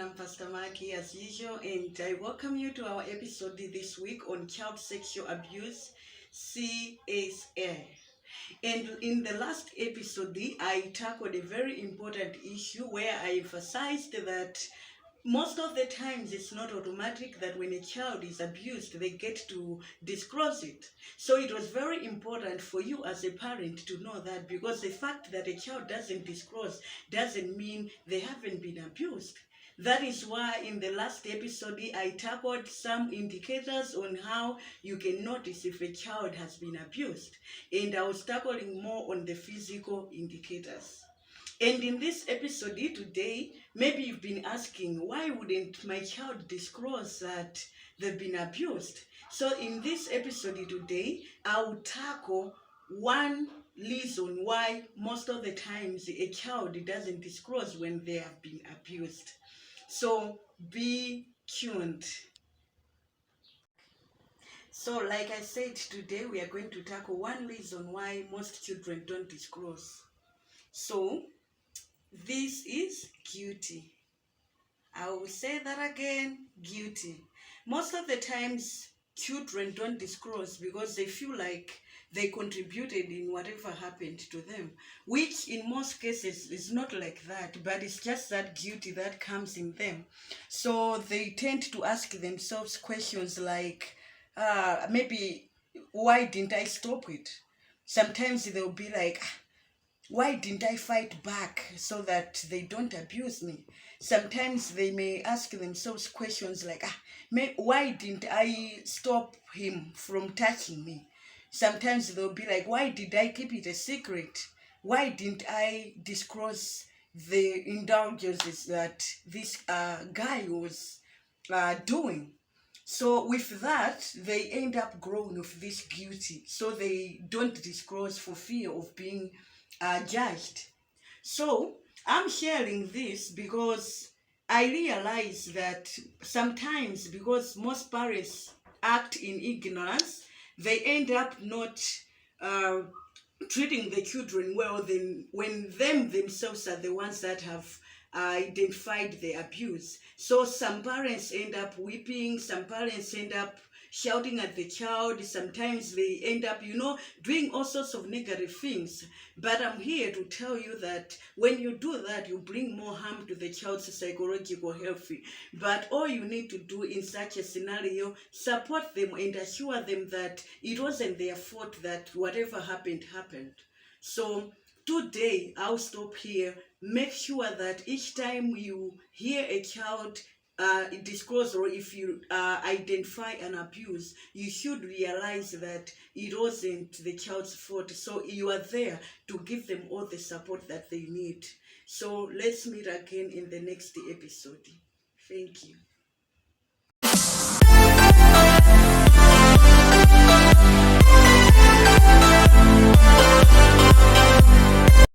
I'm Pastor Maki as usual, and I welcome you to our episode this week on child sexual abuse, CSA. And in the last episode, I tackled a very important issue where I emphasized that most of the times it's not automatic that when a child is abused they get to disclose it. So it was very important for you as a parent to know that, because the fact that a child doesn't disclose doesn't mean they haven't been abused. That is why in the last episode I tackled some indicators on how you can notice if a child has been abused, and I was tackling more on the physical indicators. And in this episode today, maybe you've been asking, why wouldn't my child disclose that they've been abused? So in this episode today, I'll tackle one reason why most of the times a child doesn't disclose when they have been abused. So be tuned. So like I said, today we are going to tackle one reason why most children don't disclose. So this is guilty. I will say that again, guilty. Most of the times, children don't disclose because they feel like they contributed in whatever happened to them, which in most cases is not like that, but it's just that guilty that comes in them. So they tend to ask themselves questions like, maybe, why didn't I stop it? Sometimes they'll be like, why didn't I fight back so that they don't abuse me? Sometimes they may ask themselves questions like, why didn't I stop him from touching me? Sometimes they'll be like, why did I keep it a secret? Why didn't I disclose the indulgences that this guy was doing? So with that, they end up growing with this guilty. So they don't disclose for fear of being judged. So I'm sharing this because I realize that sometimes, because most parents act in ignorance, they end up not treating the children well when them themselves are the ones that have identified the abuse. So some parents end up weeping, some parents end up shouting at the child, sometimes they end up, doing all sorts of negative things. But I'm here to tell you that when you do that, you bring more harm to the child's psychological health. But all you need to do in such a scenario, support them and assure them that it wasn't their fault that whatever happened. So today, I'll stop here. Make sure that each time you hear a child disclose, or if you identify an abuse, you should realize that it wasn't the child's fault. So you are there to give them all the support that they need. So let's meet again in the next episode. Thank you.